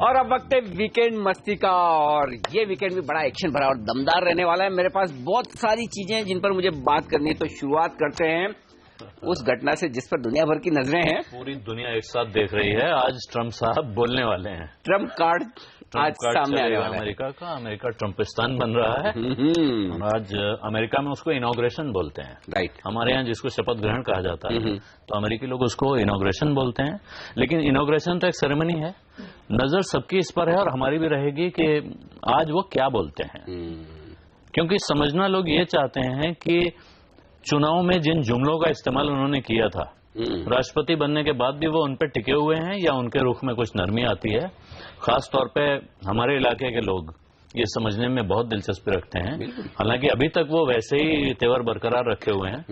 और अब वक्त है वीकेंड मस्ती का, और ये वीकेंड भी बड़ा एक्शन भरा और दमदार रहने वाला है। मेरे पास बहुत सारी चीजें हैं जिन पर मुझे बात करनी है, तो शुरुआत करते हैं उस घटना से जिस पर दुनिया भर की नजरें हैं। पूरी दुनिया एक साथ देख रही है। आज ट्रंप साहब बोलने वाले हैं। ट्रंप कार्ड आज सामने आने वाला है। अमेरिका का, अमेरिका ट्रंपिस्तान बन रहा है। और आज अमेरिका में उसको इनॉग्रेशन बोलते हैं। राइट। हमारे यहाँ जिसको शपथ ग्रहण कहा जाता है, तो अमेरिकी लोग उसको इनॉग्रेशन बोलते हैं। लेकिन इनॉग्रेशन तो एक सेरेमनी है। नजर सबकी इस पर है और हमारी भी रहेगी कि आज वो क्या बोलते हैं, क्योंकि समझना लोग ये चाहते हैं कि चुनाव में जिन जुमलों का इस्तेमाल उन्होंने किया था, राष्ट्रपति बनने के बाद भी वो उन पर टिके हुए हैं या उनके रुख में कुछ नरमी आती है। खास तौर पे हमारे इलाके के लोग ये समझने में बहुत दिलचस्पी रखते हैं। हालांकि अभी तक वो वैसे ही तेवर बरकरार रखे हुए हैं,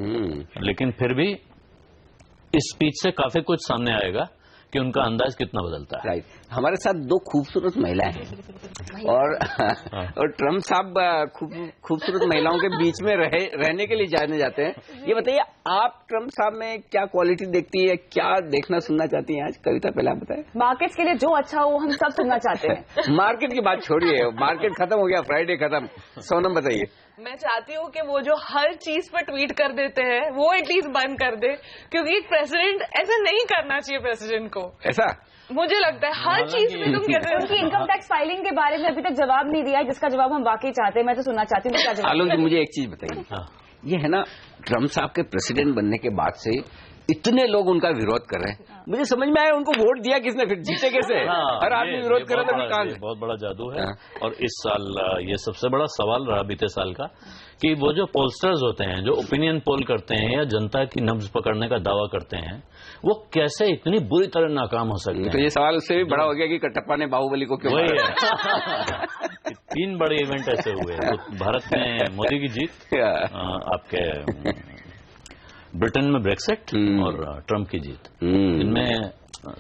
लेकिन फिर भी इस स्पीच से काफी कुछ सामने आएगा कि उनका अंदाज कितना बदलता है। राइट। हमारे साथ दो खूबसूरत महिलाएं हैं और ट्रंप साहब खूबसूरत महिलाओं के बीच में रहने के लिए जाने जाते हैं। ये बताइए, आप ट्रंप साहब में क्या क्वालिटी देखती है, क्या देखना सुनना चाहती हैं आज? कविता, पहले आप बताएं। मार्केट्स के लिए जो अच्छा हो हम सब सुनना चाहते हैं। मार्केट की बात छोड़िए, मार्केट खत्म हो गया, फ्राइडे खत्म। सोनम बताइए। मैं चाहती हूँ कि वो जो हर चीज पर ट्वीट कर देते हैं वो एटलीस्ट बंद कर दे, क्योंकि एक प्रेसिडेंट ऐसा नहीं करना चाहिए। प्रेसिडेंट को ऐसा मुझे लगता है हर चीज में तुम कहते हो। उनकी इनकम टैक्स फाइलिंग के बारे में अभी तक जवाब नहीं दिया है, जिसका जवाब हम वाकई चाहते हैं। मैं तो सुनना चाहती हूँ। आलोक जी, मुझे एक चीज बताइए, ये है ना, ट्रंप साहब के प्रेसिडेंट बनने के बाद से इतने लोग उनका विरोध कर रहे हैं, मुझे समझ में आया उनको वोट दिया किसने, फिर जीते कैसे? हर आदमी विरोध कर रहा था। बहुत बड़ा जादू है। और इस साल ये सबसे बड़ा सवाल रहा बीते साल का कि वो जो पोलस्टर्स होते हैं, जो ओपिनियन पोल करते हैं या जनता की नब्ज पकड़ने का दावा करते हैं, वो कैसे इतनी बुरी तरह नाकाम हो सकते हैं। तो ये सवाल उससे भी बड़ा हो गया कि कटप्पा ने बाहुबली को क्यों वही है। 3 बड़े इवेंट ऐसे हुए। तो भारत में मोदी की जीत, आपके ब्रिटेन में ब्रेक्सिट और ट्रंप की जीत, इनमें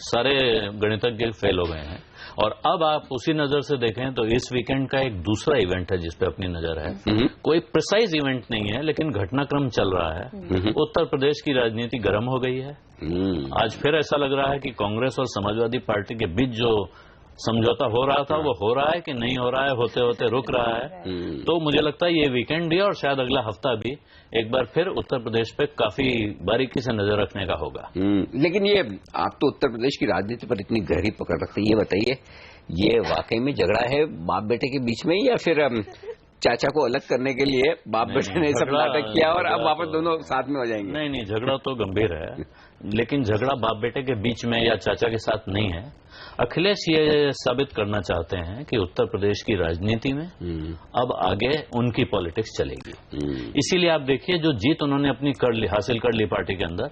सारे गणितज्ञ फेल हो गए हैं। और अब आप उसी नजर से देखें तो इस वीकेंड का एक दूसरा इवेंट है जिस पे अपनी नजर है। कोई प्रिसाइज इवेंट नहीं है, लेकिन घटनाक्रम चल रहा है। उत्तर प्रदेश की राजनीति गर्म हो गई है। आज फिर ऐसा लग रहा है कि कांग्रेस और समाजवादी पार्टी के बीच जो समझौता हो रहा था वो हो रहा है कि नहीं हो रहा है, होते होते रुक रहा है। तो मुझे लगता है ये वीकेंड भी और शायद अगला हफ्ता भी एक बार फिर उत्तर प्रदेश पे काफी बारीकी से नजर रखने का होगा। लेकिन ये आप तो उत्तर प्रदेश की राजनीति पर इतनी गहरी पकड़ रखते हैं, ये बताइए, ये वाकई में झगड़ा है बाप बेटे के बीच में, या फिर चाचा को अलग करने के लिए बाप बेटे ने सब नाटक किया और अब वापस दोनों साथ में हो जाएंगे? नहीं, झगड़ा तो गंभीर है, लेकिन झगड़ा बाप बेटे के बीच में या चाचा के साथ नहीं है। अखिलेश ये साबित करना चाहते हैं कि उत्तर प्रदेश की राजनीति में अब आगे उनकी पॉलिटिक्स चलेगी। इसीलिए आप देखिए, जो जीत उन्होंने अपनी हासिल कर ली पार्टी के अंदर,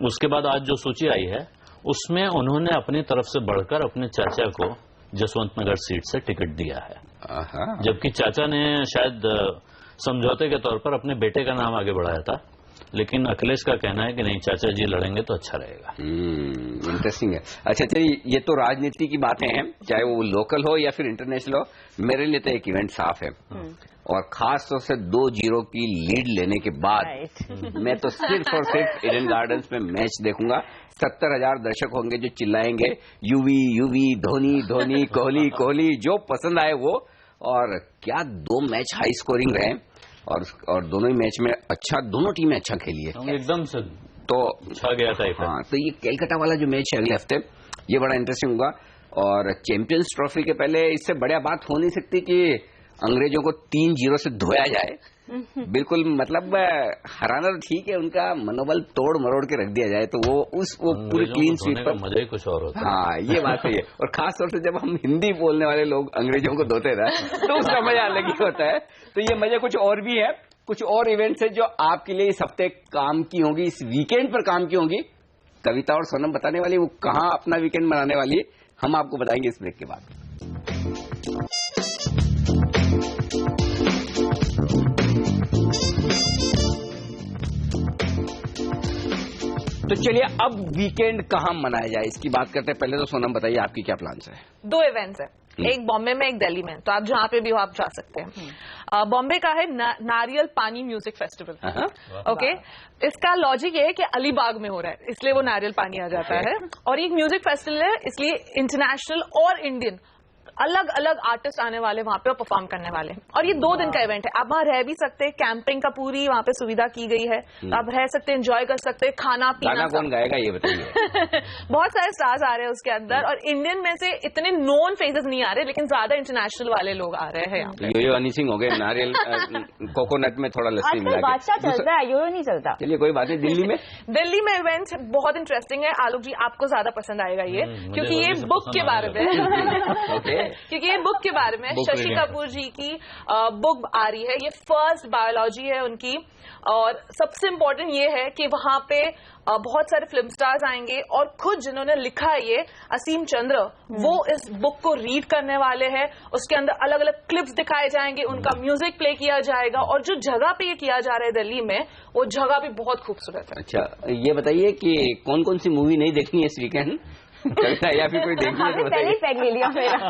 उसके बाद आज जो सूची आई है उसमें उन्होंने अपनी तरफ से बढ़कर अपने चाचा को जसवंत नगर सीट से टिकट दिया है, जबकि चाचा ने शायद समझौते के तौर पर अपने बेटे का नाम आगे बढ़ाया था। लेकिन अखिलेश का कहना है कि नहीं, चाचा जी लड़ेंगे तो अच्छा रहेगा। इंटरेस्टिंग है। अच्छा चलिए, ये तो राजनीति की बातें हैं, चाहे वो लोकल हो या फिर इंटरनेशनल हो। मेरे लिए तो एक इवेंट साफ है, और खास तौर से 2-0 की लीड लेने के बाद मैं तो सिर्फ और सिर्फ ईडन गार्डन्स में मैच देखूंगा। 70,000 दर्शक होंगे जो चिल्लाएंगे यूवी यूवी, धोनी धोनी, कोहली कोहली, जो पसंद आए वो। और क्या 2 मैच हाई स्कोरिंग रहे, और दोनों ही मैच में दोनों टीमें अच्छा खेली है, एकदम से तो छा गया था। हाँ, तो ये कोलकाता वाला जो मैच है अगले हफ्ते, ये बड़ा इंटरेस्टिंग होगा। और चैंपियंस ट्रॉफी के पहले इससे बढ़िया बात हो नहीं सकती कि अंग्रेजों को 3-0 से धोया जाए। बिल्कुल, मतलब हराना तो ठीक है, उनका मनोबल तोड़ मरोड़ के रख दिया जाए, तो वो पूरी क्लीन स्वीप पर मजा ही कुछ और होता है। हाँ, ये बात सही है। और खास तौर से जब हम हिंदी बोलने वाले लोग अंग्रेजों को धोते रहे तो उसका मजा अलग ही होता है। तो ये मजा कुछ और भी है, कुछ और इवेंट्स है जो आपके लिए इस हफ्ते काम की होंगी, इस वीकेंड पर काम की होंगी। कविता और सोनम बताने वाली वो कहाँ अपना वीकेंड मनाने वाली है, हम आपको बताएंगे इस ब्रेक के बाद। तो चलिए, अब वीकेंड कहाँ मनाया जाए इसकी बात करते हैं। पहले तो सोनम बताइए, आपकी क्या प्लान्स है? 2 इवेंट्स है। एक बॉम्बे में, एक दिल्ली में, तो आप जहां पे भी हो आप जा सकते हैं। बॉम्बे का है नारियल पानी म्यूजिक फेस्टिवल। ओके, इसका लॉजिक ये है कि अलीबाग में हो रहा है, इसलिए वो नारियल पानी आ जाता है। और एक म्यूजिक फेस्टिवल है, इसलिए इंटरनेशनल और इंडियन अलग अलग आर्टिस्ट आने वाले वहां पे परफॉर्म करने वाले हैं। और ये 2 दिन का इवेंट है। आप वहां रह भी सकते हैं, कैंपिंग का पूरी वहां पे सुविधा की गई है, तो आप रह सकते हैं, एंजॉय कर सकते हैं, खाना पीना। कौन गाएगा ये बताइए? बहुत सारे स्टार्स आ रहे हैं उसके अंदर, और इंडियन में से इतने नोन फेसेस नहीं आ रहे, लेकिन ज्यादा इंटरनेशनल वाले लोग आ रहे हैं यहाँ पे। यो हनी सिंह हो गए, नारियल कोकोनट में थोड़ा लस्सी मिला के बादशाह चलता है, यो नहीं चलता। चलिए कोई बात नहीं। दिल्ली में इवेंट बहुत इंटरेस्टिंग है। आलोक जी, आपको ज्यादा पसंद आएगा ये, क्योंकि ये बुक के बारे में क्योंकि ये बुक के बारे में शशि कपूर जी की बुक आ रही है। ये फर्स्ट बायोलॉजी है उनकी, और सबसे इम्पोर्टेंट ये है कि वहां पे बहुत सारे फिल्म स्टार्स आएंगे, और खुद जिन्होंने लिखा है ये असीम चंद्र, वो इस बुक को रीड करने वाले हैं। उसके अंदर अलग अलग क्लिप्स दिखाए जाएंगे, उनका म्यूजिक प्ले किया जाएगा, और जो जगह पे ये किया जा रहा है दिल्ली में, वो जगह भी बहुत खूबसूरत है। अच्छा, ये बताइए कि कौन कौन सी मूवी नहीं देखनी है इस वीकेंड? या फिर कोई देखनी है तो पहले पैक ले लिया मेरा।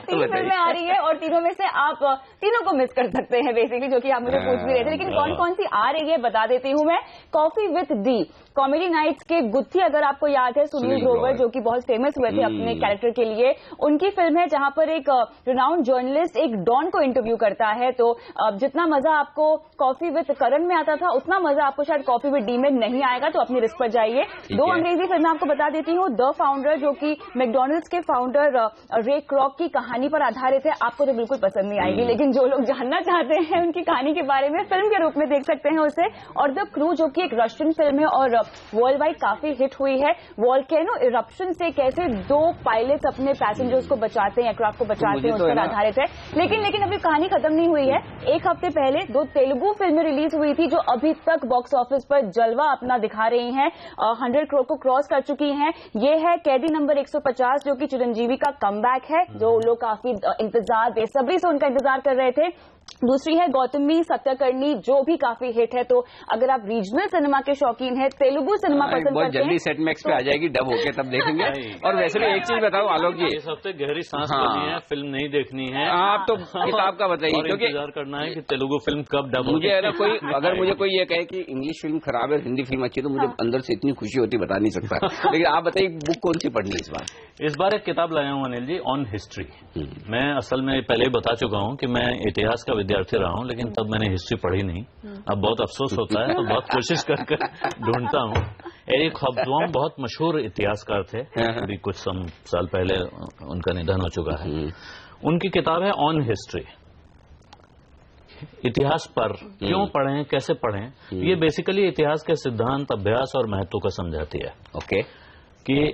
3 फिल्में आ रही है, और तीनों में से आप तीनों को मिस कर सकते हैं बेसिकली, जो कि आप मुझे पूछ भी रहे थे। लेकिन कौन कौन सी आ रही है बता देती हूँ मैं। Coffee with D, comedy nights के गुत्थी, अगर आपको याद है, सुनील ग्रोवर जो कि बहुत फेमस हुए थे अपने कैरेक्टर के लिए, उनकी फिल्म है, जहां पर एक रिनाउंड जर्नलिस्ट एक डॉन को इंटरव्यू करता है। तो जितना मजा आपको कॉफी विथ करण में आता था, उतना मजा आपको शायद कॉफी विथ डी में नहीं आएगा, तो अपनी रिस्क पर जाइए। 2 अंग्रेजी फिल्में आपको बता देती हूँ। द फाउंडर, जो कि मैकडॉनल्ड्स के फाउंडर रे क्रॉक की कहानी पर आधारित है। आपको तो बिल्कुल पसंद नहीं आएगी, लेकिन जो लोग जानना चाहते हैं उनकी कहानी के बारे में, फिल्म के रूप में देख सकते हैं उसे। और द क्रू, जो कि एक रशियन फिल्म है और वर्ल्ड वाइड काफी हिट हुई है। वॉल्केनो इरप्शन से कैसे 2 पायलट्स अपने पैसेंजर्स को बचाते हैं, एयरक्राफ्ट को बचाते हैं, उस पर आधारित है। लेकिन अभी कहानी खत्म नहीं हुई है। 1 हफ्ते पहले 2 तेलुगु फिल्में रिलीज हुई थी, जो अभी तक बॉक्स ऑफिस पर जलवा अपना दिखा रही हैं, 100 करोड़ को क्रॉस कर चुकी हैं। ये है कैदी नंबर 150, जो कि चिरंजीवी का कमबैक है, जो लोग काफी इंतजार, बेसब्री से उनका इंतजार कर रहे थे। दूसरी है गौतमी सत्यकर्णी, जो भी काफी हिट है। तो अगर आप रीजनल सिनेमा के शौकीन हैं, तेलुगु सिनेमा पसंद करते हैं, जल्दी सेट मैक्स पे आ जाएगी, डब होके तब देखेंगे। और वैसे भी एक चीज बताओ आलोक जी, इस हफ्ते गहरी सांस लेनी है, फिल्म नहीं देखनी है। आप तो किताब का बताइए, क्योंकि इंतजार करना है कि तेलुगु फिल्म कब डब। मुझे है ना, कोई अगर मुझे कोई ये कहे कि इंग्लिश फिल्म खराब है, हिंदी फिल्म अच्छी है, तो मुझे अंदर से इतनी खुशी होती बता नहीं सकता। लेकिन आप बताइए बुक कौन सी पढ़नी है इस बार? इस बार एक किताब लाया हूं अनिल जी, ऑन हिस्ट्री। मैं असल में पहले ही बता चुका हूं कि मैं इतिहास का विद्यार्थी रहा हूं, लेकिन तब मैंने हिस्ट्री पढ़ी नहीं। अब बहुत अफसोस होता है, तो बहुत कोशिश कर ढूंढता हूं। एरिक हॉब्सबॉम बहुत मशहूर इतिहासकार थे, अभी कुछ साल पहले उनका निधन हो चुका है। उनकी किताब है ऑन हिस्ट्री, इतिहास पर क्यों पढ़ें, कैसे पढ़ें। ये बेसिकली इतिहास के सिद्धांत, अभ्यास और महत्व को समझाती है। ओके, कि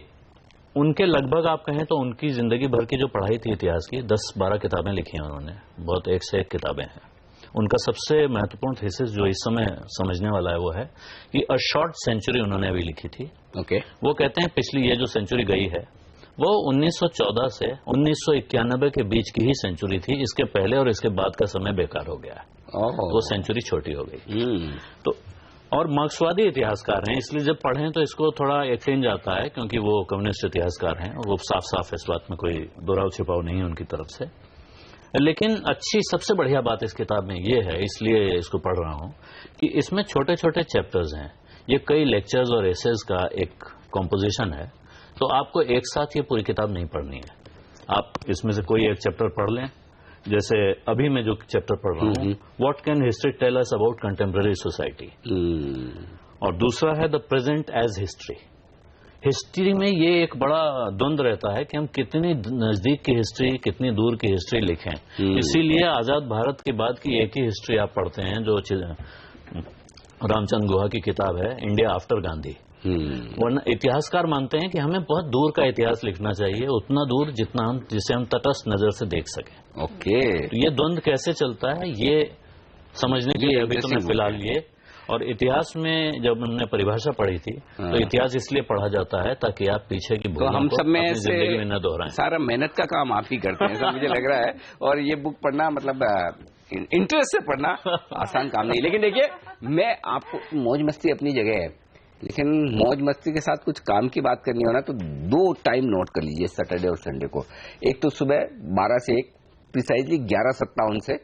उनके लगभग आप कहें तो उनकी जिंदगी भर की जो पढ़ाई थी इतिहास की, 10-12 किताबें लिखी हैं उन्होंने, बहुत 1 से 1 किताबें हैं। उनका सबसे महत्वपूर्ण थीसिस जो इस समय समझने वाला है वो है कि अ शॉर्ट सेंचुरी उन्होंने अभी लिखी थी। ओके, वो कहते हैं पिछली ये जो सेंचुरी गई है वो 1914 से 1991 के बीच की ही सेंचुरी थी, इसके पहले और इसके बाद का समय बेकार हो गया है, वो सेंचुरी छोटी हो गई। तो और मार्क्सवादी इतिहासकार हैं, इसलिए जब पढ़ें तो इसको थोड़ा एक्सचेंज आता है, क्योंकि वो कम्युनिस्ट इतिहासकार हैं, वो साफ साफ इस बात में कोई दोहराव छिपाव नहीं है उनकी तरफ से। लेकिन अच्छी सबसे बढ़िया बात इस किताब में ये है, इसलिए इसको पढ़ रहा हूं, कि इसमें छोटे छोटे चैप्टर्स हैं। ये कई लेक्चर्स और एसेज का एक कॉम्पोजिशन है, तो आपको एक साथ ये पूरी किताब नहीं पढ़नी है। आप इसमें से कोई एक चैप्टर पढ़ लें, जैसे अभी मैं जो चैप्टर पढ़ रहा हूँ, what can history tell us about contemporary society, और दूसरा है the present as history. History में ये एक बड़ा द्वंद्व रहता है कि हम कितनी नजदीक की हिस्ट्री, कितनी दूर की हिस्ट्री लिखें। इसीलिए आजाद भारत के बाद की एक ही हिस्ट्री आप पढ़ते हैं, जो रामचंद्र गुहा की किताब है, इंडिया आफ्टर गांधी। वरना इतिहासकार मानते हैं कि हमें बहुत दूर का इतिहास लिखना चाहिए, उतना दूर जिसे हम तटस्थ नजर से देख सकें। ओके, तो ये द्वंद्व कैसे चलता है ये समझने के लिए अभी तो मैं फिलहाल ये, और इतिहास में जब हमने परिभाषा पढ़ी थी, तो इतिहास इसलिए पढ़ा जाता है ताकि आप पीछे की भूलों को अपनी जिंदगी में न दोहराएं। सारा मेहनत का काम आप ही करते हैं, ऐसा मुझे लग रहा है। और ये बुक पढ़ना मतलब इंटरेस्ट से पढ़ना आसान काम नहीं। लेकिन देखिए, मैं आपको मौज मस्ती अपनी जगह है, लेकिन मौज मस्ती के साथ कुछ काम की बात करनी हो ना तो 2 टाइम नोट कर लीजिए सैटरडे और संडे को। एक तो सुबह 12 से 1 प्रिसाइजली 11:57 से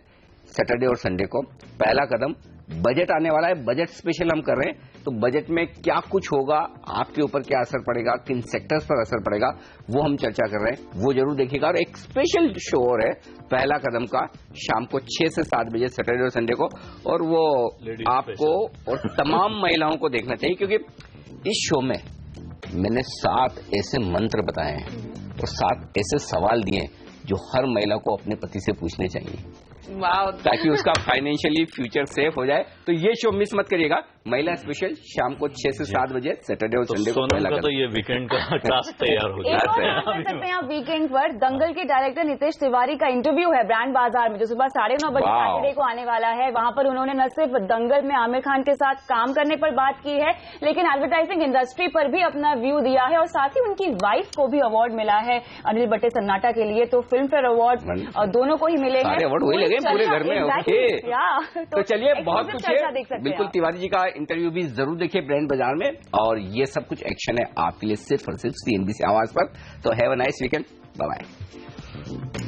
सैटरडे और संडे को पहला कदम। बजट आने वाला है, बजट स्पेशल हम कर रहे हैं, तो बजट में क्या कुछ होगा, आपके ऊपर क्या असर पड़ेगा, किन सेक्टर्स पर असर पड़ेगा, वो हम चर्चा कर रहे हैं, वो जरूर देखिएगा। और एक स्पेशल शो और है पहला कदम का, शाम को 6 से 7 बजे सैटरडे और संडे को, और वो आपको और तमाम महिलाओं को देखना चाहिए, क्योंकि इस शो में मैंने 7 ऐसे मंत्र बताए हैं और 7 ऐसे सवाल दिए जो हर महिला को अपने पति से पूछने चाहिए, ताकि उसका फाइनेंशियली फ्यूचर सेफ हो जाए। तो ये शो मिस मत करिएगा, महिला स्पेशल शाम को 6 से 7 बजे सैटरडे और संडे को। तो ये वीकेंड का टास्क तैयार हो गया है। आप वीकेंड पर दंगल के डायरेक्टर नितेश तिवारी का इंटरव्यू है ब्रांड बाजार में, जो सुबह 9:30 बजे सैटरडे को आने वाला है। वहां पर उन्होंने न सिर्फ दंगल में आमिर खान के साथ काम करने पर बात की है, लेकिन एडवर्टाइजिंग इंडस्ट्री पर भी अपना व्यू दिया है, और साथ ही उनकी वाइफ को भी अवार्ड मिला है अनिल बट्टे सन्नाटा के लिए, तो फिल्म फेयर अवार्ड दोनों को ही मिले हैं। अवार्ड वही लगे पूरे घर में। ओके, तो चलिए बहुत कुछ है, बिल्कुल तिवारी जी का इंटरव्यू भी जरूर देखिए ब्रांड बाजार में, और ये सब कुछ एक्शन है आपके लिए सिर्फ और सिर्फ CNBC आवाज पर। तो have a nice weekend, bye bye.